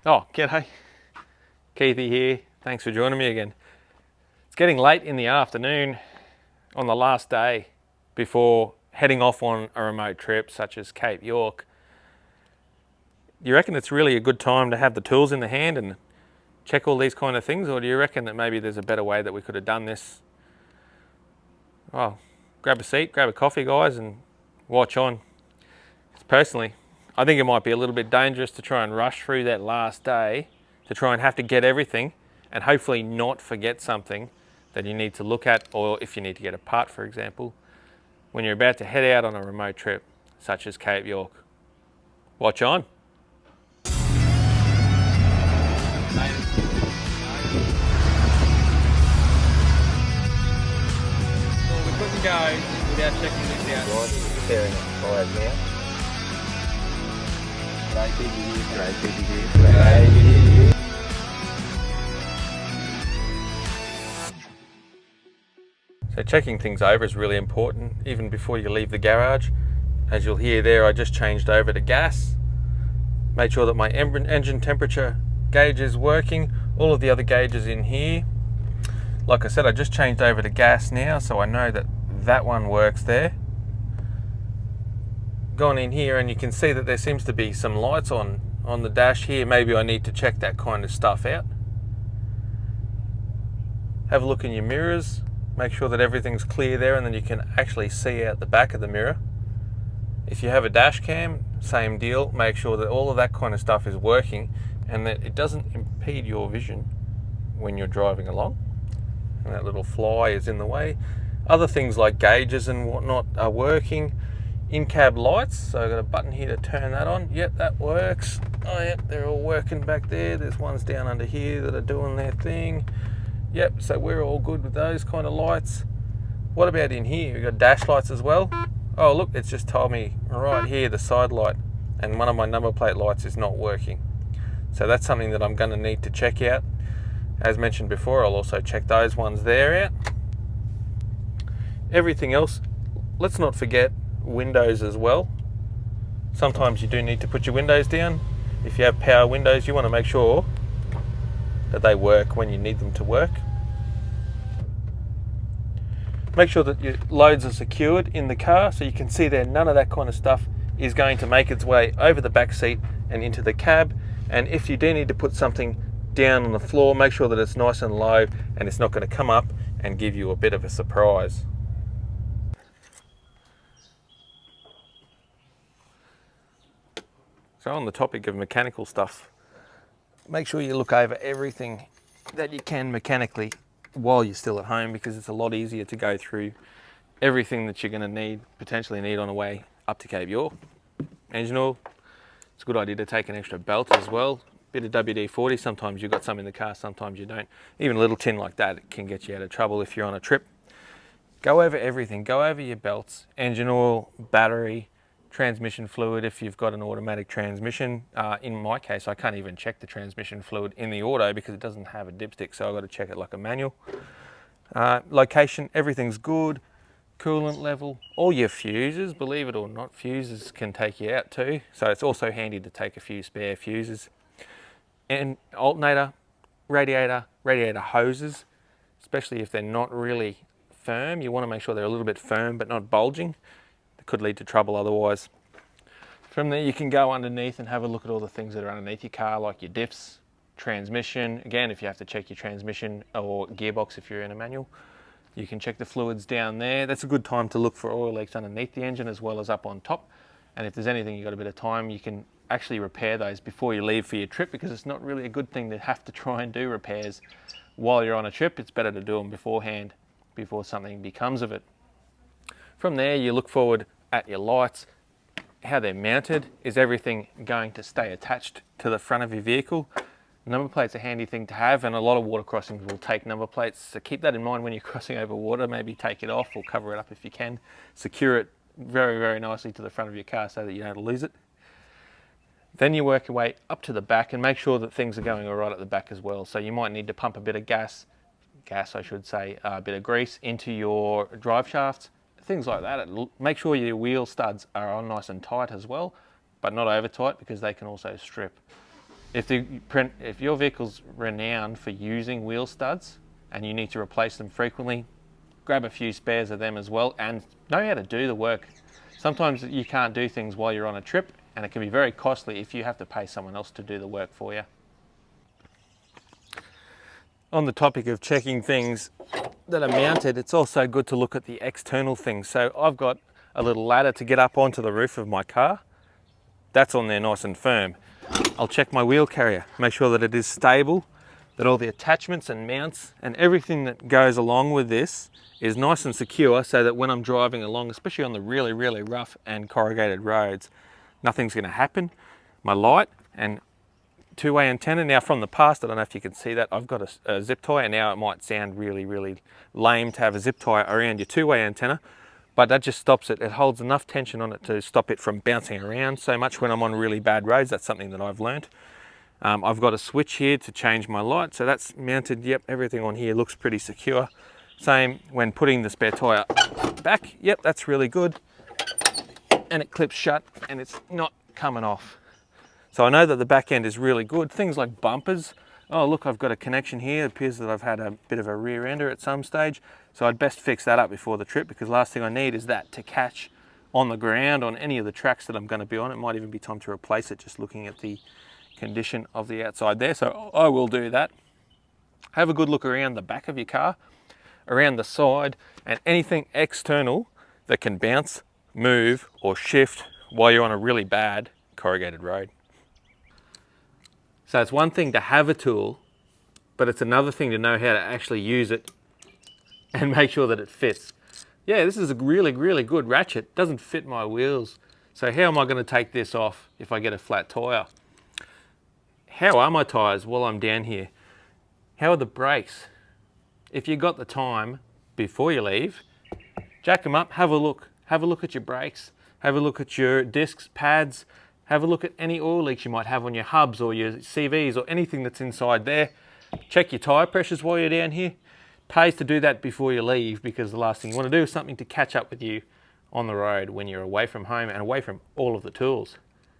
Oh, g'day. Keithy here. Thanks for joining me again. It's getting late in the afternoon on the last day before heading off on a remote trip such as Cape York. Do you reckon it's really a good time to have the tools in the hand and check all these kind of things, or do you reckon that maybe there's a better way that we could have done this? Well, grab a seat, grab a coffee, guys, and watch on. Personally, I think it might be a little bit dangerous to try and rush through that last day to try and have to get everything and hopefully not forget something that you need to look at, or if you need to get a part, for example, when you're about to head out on a remote trip such as Cape York. Watch on. Well, we couldn't go without checking this out. Staring at fires now. So checking things over is really important, even before you leave the garage. As you'll hear there, I just changed over to gas. Made sure that my engine temperature gauge is working. All of the other gauges in here. Like I said, I just changed over to gas now, so I know that that one works there. Gone in here and you can see that there seems to be some lights on the dash here. Maybe I need to check that kind of stuff out. Have a look in your mirrors. Make sure that everything's clear there, and then you can actually see out the back of the mirror. If you have a dash cam, same deal. Make sure that all of that kind of stuff is working and that it doesn't impede your vision when you're driving along. And that little fly is in the way. Other things like gauges and whatnot are working. In-cab lights, so I've got a button here to turn that on. Yep, that works. Oh yep, they're all working back there. There's ones down under here that are doing their thing. Yep, so we're all good with those kind of lights. What about in here? We've got dash lights as well. Oh look, it's just told me right here the side light and one of my number plate lights is not working. So that's something that I'm going to need to check out. As mentioned before, I'll also check those ones there out. Everything else, let's not forget windows as well. Sometimes you do need to put your windows down. If you have power windows, you want to make sure that they work when you need them to work. Make sure that your loads are secured in the car, so you can see there none of that kind of stuff is going to make its way over the back seat and into the cab. And if you do need to put something down on the floor, make sure that it's nice and low and it's not going to come up and give you a bit of a surprise. So on the topic of mechanical stuff, make sure you look over everything that you can mechanically while you're still at home, because it's a lot easier to go through everything that you're going to potentially need on the way up to Cape York. Engine oil, it's a good idea to take an extra belt as well. Bit of WD-40, sometimes you've got some in the car, sometimes you don't. Even a little tin like that can get you out of trouble if you're on a trip. Go over everything, go over your belts, engine oil, battery, transmission fluid if you've got an automatic transmission. In my case, I can't even check the transmission fluid in the auto because it doesn't have a dipstick, so I've got to check it like a manual. Location, everything's good. Coolant level, all your fuses, believe it or not, fuses can take you out too, so it's also handy to take a few spare fuses. And alternator, radiator hoses, especially if they're not really firm, you want to make sure they're a little bit firm but not bulging. Could lead to trouble otherwise. From there you can go underneath and have a look at all the things that are underneath your car, like your diffs, transmission. Again, if you have to check your transmission or gearbox if you're in a manual, you can check the fluids down there. That's a good time to look for oil leaks underneath the engine as well as up on top. And if there's anything you've got a bit of time, you can actually repair those before you leave for your trip, because it's not really a good thing to have to try and do repairs while you're on a trip. It's better to do them beforehand before something becomes of it. From there, you look forward at your lights, how they're mounted. Is everything going to stay attached to the front of your vehicle? Number plate's a handy thing to have, and a lot of water crossings will take number plates, so keep that in mind when you're crossing over water. Maybe take it off or cover it up if you can. Secure it very, very nicely to the front of your car so that you don't lose it. Then you work your way up to the back and make sure that things are going all right at the back as well. So you might need to pump a bit of gas I should say, a bit of grease into your drive shafts, things like that. Make sure your wheel studs are on nice and tight as well, but not over tight because they can also strip. If your vehicle's renowned for using wheel studs and you need to replace them frequently, grab a few spares of them as well and know how to do the work. Sometimes you can't do things while you're on a trip, and it can be very costly if you have to pay someone else to do the work for you. On the topic of checking things that are mounted, it's also good to look at the external things. So I've got a little ladder to get up onto the roof of my car. That's on there nice and firm. I'll check my wheel carrier, make sure that it is stable, that all the attachments and mounts and everything that goes along with this is nice and secure, so that when I'm driving along, especially on the really, really rough and corrugated roads, nothing's going to happen. My light and two-way antenna. Now from the past, I don't know if you can see that, I've got a zip tie, and now it might sound really, really lame to have a zip tie around your two-way antenna, but that just stops it. It holds enough tension on it to stop it from bouncing around so much when I'm on really bad roads. That's something that I've learned. I've got a switch here to change my light, so that's mounted. Yep, everything on here looks pretty secure. Same when putting the spare tyre back. Yep, that's really good. And it clips shut and it's not coming off. So I know that the back end is really good. Things like bumpers. Oh look, I've got a connection here. It appears that I've had a bit of a rear ender at some stage. So I'd best fix that up before the trip, because last thing I need is that to catch on the ground on any of the tracks that I'm going to be on. It might even be time to replace it, just looking at the condition of the outside there. So I will do that. Have a good look around the back of your car, around the side, and anything external that can bounce, move, or shift while you're on a really bad corrugated road. So it's one thing to have a tool, but it's another thing to know how to actually use it and make sure that it fits. Yeah, this is a really, really good ratchet. It doesn't fit my wheels. So how am I going to take this off if I get a flat tyre? How are my tyres while I'm down here? How are the brakes? If you got the time before you leave, jack them up, have a look. Have a look at your brakes. Have a look at your discs, pads. Have a look at any oil leaks you might have on your hubs or your CVs or anything that's inside there. Check your tyre pressures while you're down here. Pays to do that before you leave, because the last thing you want to do is something to catch up with you on the road when you're away from home and away from all of the tools.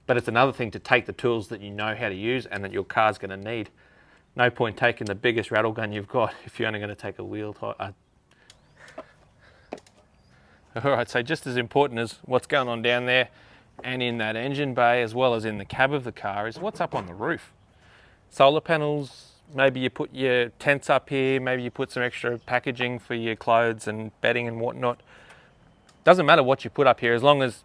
But it's another thing to take the tools that you know how to use and that your car's going to need. No point taking the biggest rattle gun you've got if you're only going to take a wheel tyre. Alright, so just as important as what's going on down there and in that engine bay, as well as in the cab of the car, is what's up on the roof. Solar panels. Maybe you put your tents up here, maybe you put some extra packaging for your clothes and bedding and whatnot. Doesn't matter what you put up here, as long as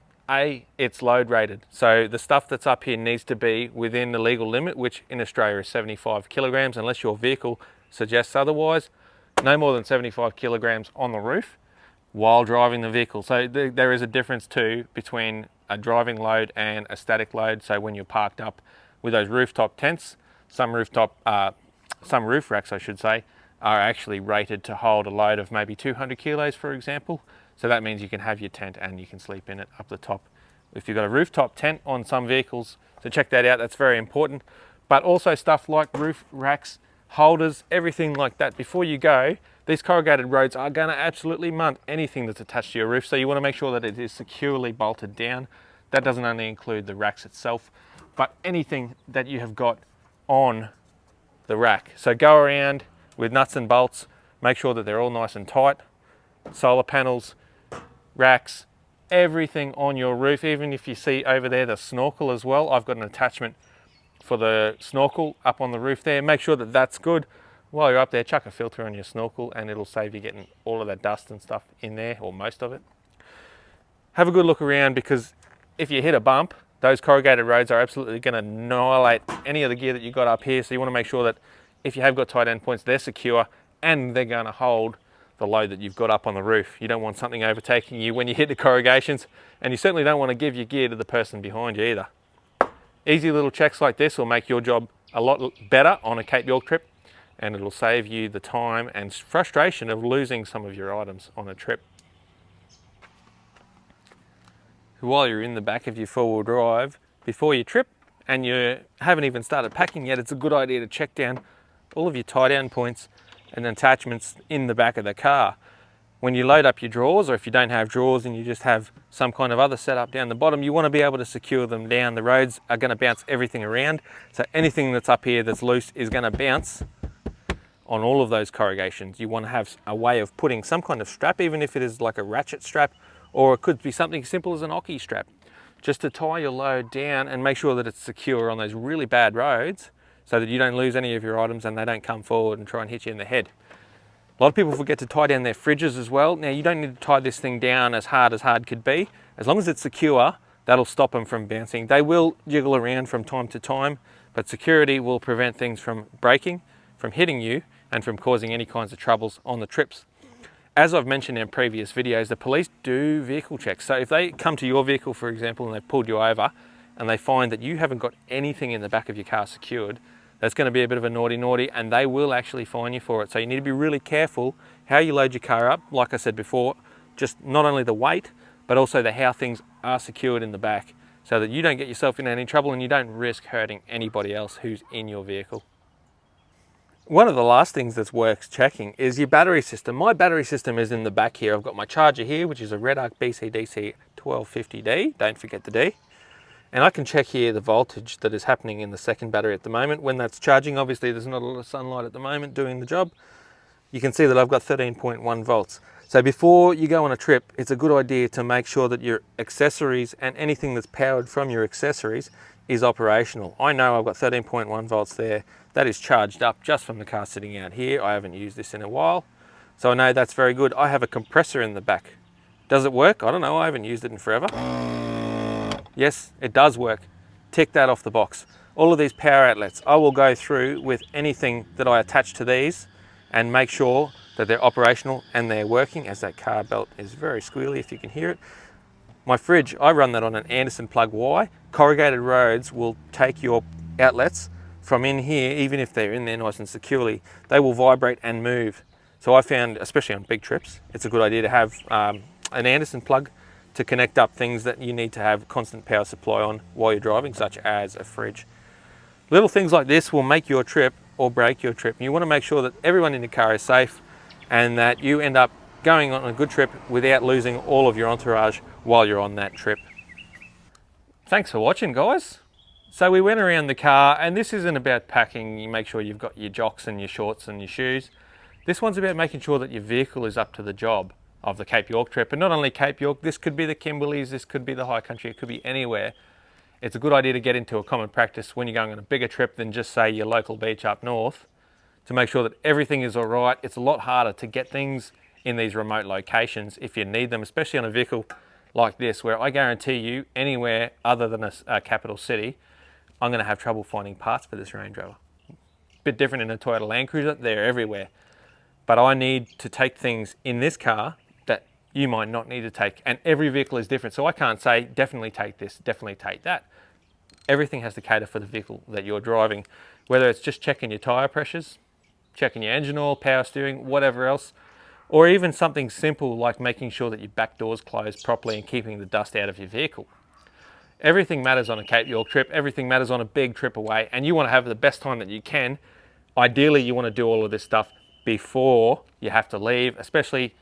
it's load rated. So the stuff that's up here needs to be within the legal limit, which in Australia is 75 kilograms, unless your vehicle suggests otherwise. No more than 75 kilograms on the roof while driving the vehicle. So there is a difference too between a driving load and a static load. So when you're parked up with those rooftop tents, some roof racks, I should say, are actually rated to hold a load of maybe 200 kilos, for example. So that means you can have your tent and you can sleep in it up the top if you've got a rooftop tent on some vehicles. So check that out, that's very important. But also stuff like roof racks, holders, everything like that. Before you go, these corrugated roads are going to absolutely munt anything that's attached to your roof. So you want to make sure that it is securely bolted down. That doesn't only include the racks itself, but anything that you have got on the rack. So go around with nuts and bolts, make sure that they're all nice and tight. Solar panels, racks, everything on your roof. Even if you see over there the snorkel as well, I've got an attachment for the snorkel up on the roof there. Make sure that that's good. While you're up there, chuck a filter on your snorkel and it'll save you getting all of that dust and stuff in there, or most of it. Have a good look around, because if you hit a bump, those corrugated roads are absolutely going to annihilate any of the gear that you've got up here. So you want to make sure that if you have got tight end points, they're secure and they're going to hold the load that you've got up on the roof. You don't want something overtaking you when you hit the corrugations, and you certainly don't want to give your gear to the person behind you either. Easy little checks like this will make your job a lot better on a Cape York trip, and it'll save you the time and frustration of losing some of your items on a trip. While you're in the back of your four-wheel drive, before your trip, and you haven't even started packing yet, it's a good idea to check down all of your tie-down points and attachments in the back of the car. when you load up your drawers, or if you don't have drawers and you just have some kind of other setup down the bottom, you want to be able to secure them down. The roads are going to bounce everything around, so anything that's up here that's loose is going to bounce on all of those corrugations. You want to have a way of putting some kind of strap, even if it is like a ratchet strap, or it could be something simple as an ocky strap, just to tie your load down and make sure that it's secure on those really bad roads so that you don't lose any of your items and they don't come forward and try and hit you in the head. A lot of people forget to tie down their fridges as well. Now, you don't need to tie this thing down as hard could be. As long as it's secure, that'll stop them from bouncing. They will jiggle around from time to time, but security will prevent things from breaking, from hitting you, and from causing any kinds of troubles on the trips. As I've mentioned in previous videos, the police do vehicle checks. So if they come to your vehicle, for example, and they've pulled you over and they find that you haven't got anything in the back of your car secured, that's going to be a bit of a naughty, and they will actually fine you for it. So you need to be really careful how you load your car up. Like I said before, just not only the weight, but also the how things are secured in the back, so that you don't get yourself in any trouble and you don't risk hurting anybody else who's in your vehicle. One of the last things that's worth checking is your battery system. My battery system is in the back here. I've got my charger here, which is a Red Arc BCDC 1250D, don't forget the D. And I can check here the voltage that is happening in the second battery at the moment. When that's charging, obviously there's not a lot of sunlight at the moment doing the job. You can see that I've got 13.1 volts. So before you go on a trip, it's a good idea to make sure that your accessories and anything that's powered from your accessories is operational. I know I've got 13.1 volts there. That is charged up just from the car sitting out here. I haven't used this in a while, so I know that's very good. I have a compressor in the back. Does it work? I don't know, I haven't used it in forever. Yes, it does work. Tick that off the box. All of these power outlets, I will go through with anything that I attach to these and make sure that they're operational and they're working, as that car belt is very squealy if you can hear it. My fridge, I run that on an Anderson plug. Why? Corrugated roads will take your outlets from in here, even if they're in there nice and securely, they will vibrate and move. So I found, especially on big trips, it's a good idea to have an Anderson plug to connect up things that you need to have constant power supply on while you're driving, such as a fridge. Little things like this will make your trip or break your trip. You want to make sure that everyone in the car is safe and that you end up going on a good trip without losing all of your entourage while you're on that trip. Thanks for watching, guys. So we went around the car, and this isn't about packing. You make sure you've got your jocks and your shorts and your shoes. This one's about making sure that your vehicle is up to the job of the Cape York trip. And not only Cape York, this could be the Kimberleys, this could be the high country, it could be anywhere. It's a good idea to get into a common practice when you're going on a bigger trip than just say your local beach up north, to make sure that everything is all right. It's a lot harder to get things in these remote locations if you need them, especially on a vehicle like this, where I guarantee you anywhere other than a capital city, I'm going to have trouble finding parts for this Range Rover. Bit different in a Toyota Land Cruiser, they're everywhere. But I need to take things in this car that you might not need to take, and every vehicle is different. So I can't say, definitely take this, definitely take that. Everything has to cater for the vehicle that you're driving, whether it's just checking your tyre pressures, checking your engine oil, power steering, whatever else, or even something simple like making sure that your back door's closed properly and keeping the dust out of your vehicle. Everything matters on a Cape York trip, everything matters on a big trip away, and you want to have the best time that you can. Ideally, you want to do all of this stuff before you have to leave, especially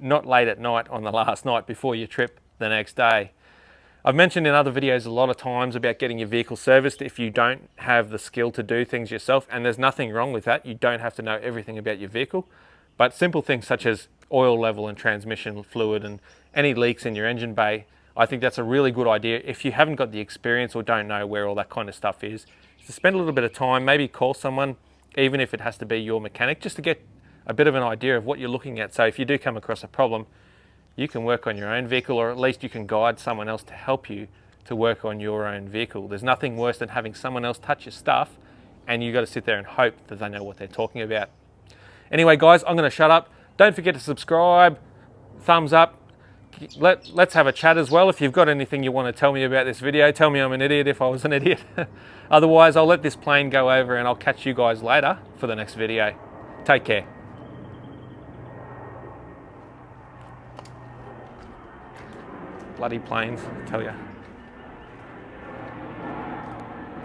not late at night on the last night before your trip the next day. I've mentioned in other videos a lot of times about getting your vehicle serviced if you don't have the skill to do things yourself, and there's nothing wrong with that. You don't have to know everything about your vehicle, but simple things such as oil level and transmission fluid and any leaks in your engine bay, I think that's a really good idea. If you haven't got the experience or don't know where all that kind of stuff is, to spend a little bit of time, maybe call someone, even if it has to be your mechanic, just to get a bit of an idea of what you're looking at. So if you do come across a problem, you can work on your own vehicle, or at least you can guide someone else to help you to work on your own vehicle. There's nothing worse than having someone else touch your stuff and you've got to sit there and hope that they know what they're talking about. Anyway, guys, I'm going to shut up. Don't forget to subscribe, thumbs up. Let's have a chat as well. If you've got anything you want to tell me about this video, tell me I'm an idiot if I was an idiot. Otherwise, I'll let this plane go over and I'll catch you guys later for the next video. Take care. Bloody planes, I tell ya.